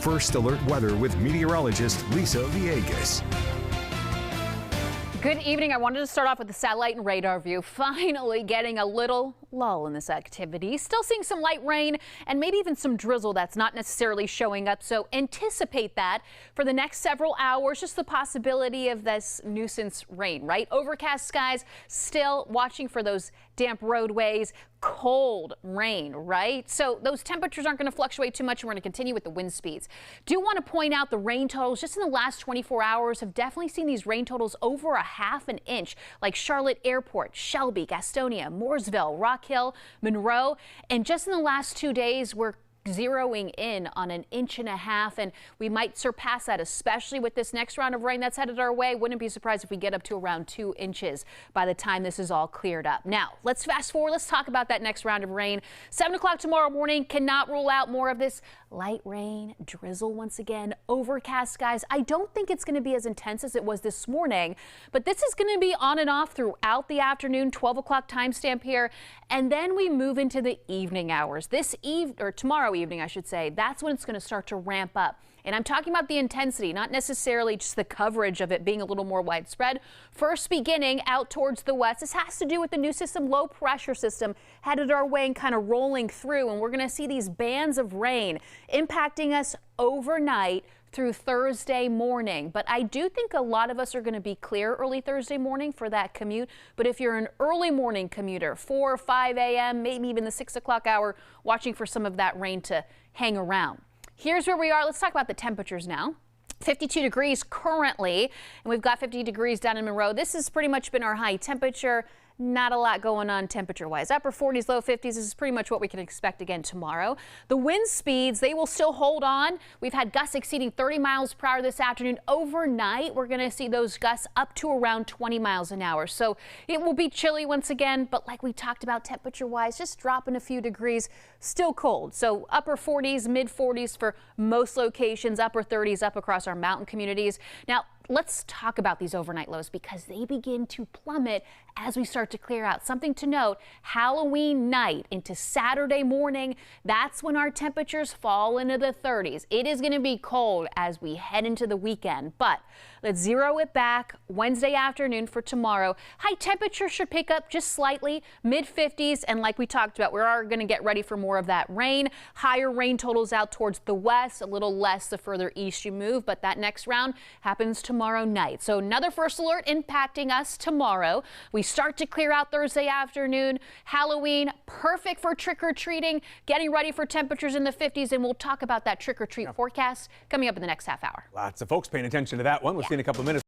First Alert Weather with meteorologist Lisa Villegas. Good evening. I wanted to start off with the satellite and radar view. Finally getting a little lull in this activity. Still seeing some light rain and maybe even some drizzle that's not necessarily showing up. So anticipate that for the next several hours. Just the possibility of this nuisance rain, right? Overcast skies, still watching for those damp roadways. Cold rain, right? So those temperatures aren't going to fluctuate too much. We're going to continue with the wind speeds. Do want to point out the rain totals just in the last 24 hours have definitely seen these rain totals over a half an inch, like Charlotte Airport, Shelby, Gastonia, Mooresville, Rock Hill, Monroe. And just in the last 2 days, we're zeroing in on an inch and a half, and we might surpass that, especially with this next round of rain that's headed our way. Wouldn't be surprised if we get up to around 2 inches by the time this is all cleared up. Now, let's fast forward. Let's talk about that next round of rain. 7 o'clock tomorrow morning. Cannot rule out more of this light rain, drizzle once again, overcast skies. I don't think it's going to be as intense as it was this morning, but this is going to be on and off throughout the afternoon, 12 o'clock timestamp here, and then we move into the evening hours. Tomorrow evening, I should say, that's when it's going to start to ramp up. And I'm talking about the intensity, not necessarily just the coverage of it being a little more widespread. First beginning out towards the west. This has to do with the new system, low pressure system headed our way and kind of rolling through. And we're going to see these bands of rain impacting us overnight through Thursday morning. But I do think a lot of us are going to be clear early Thursday morning for that commute. But if you're an early morning commuter, 4 or 5 a.m., maybe even the 6 o'clock hour, watching for some of that rain to hang around. Here's where we are. Let's talk about the temperatures now. 52 degrees currently, and we've got 50 degrees down in Monroe. This has pretty much been our high temperature. Not a lot going on temperature-wise. Upper 40s, low 50s. This is pretty much what we can expect again tomorrow. The wind speeds, they will still hold on. We've had gusts exceeding 30 miles per hour this afternoon. Overnight, we're going to see those gusts up to around 20 miles an hour. So it will be chilly once again, but like we talked about temperature-wise, just dropping a few degrees, still cold. So upper 40s, mid 40s for most locations, upper 30s up across our mountain communities. Now, let's talk about these overnight lows because they begin to plummet as we start to clear out. Something to note, Halloween night into Saturday morning, that's when our temperatures fall into the 30s. It is going to be cold as we head into the weekend, but let's zero it back Wednesday afternoon for tomorrow. High temperature should pick up just slightly, mid 50s, and like we talked about, we are going to get ready for more of that rain. Higher rain totals out towards the west, a little less the further east you move, but that next round happens tomorrow night. So another first alert impacting us tomorrow. We start to clear out Thursday afternoon. Halloween, perfect for trick-or-treating, getting ready for temperatures in the 50s, and we'll talk about that trick-or-treat forecast coming up in the next half hour. Lots of folks paying attention to that one. We'll see in a couple of minutes.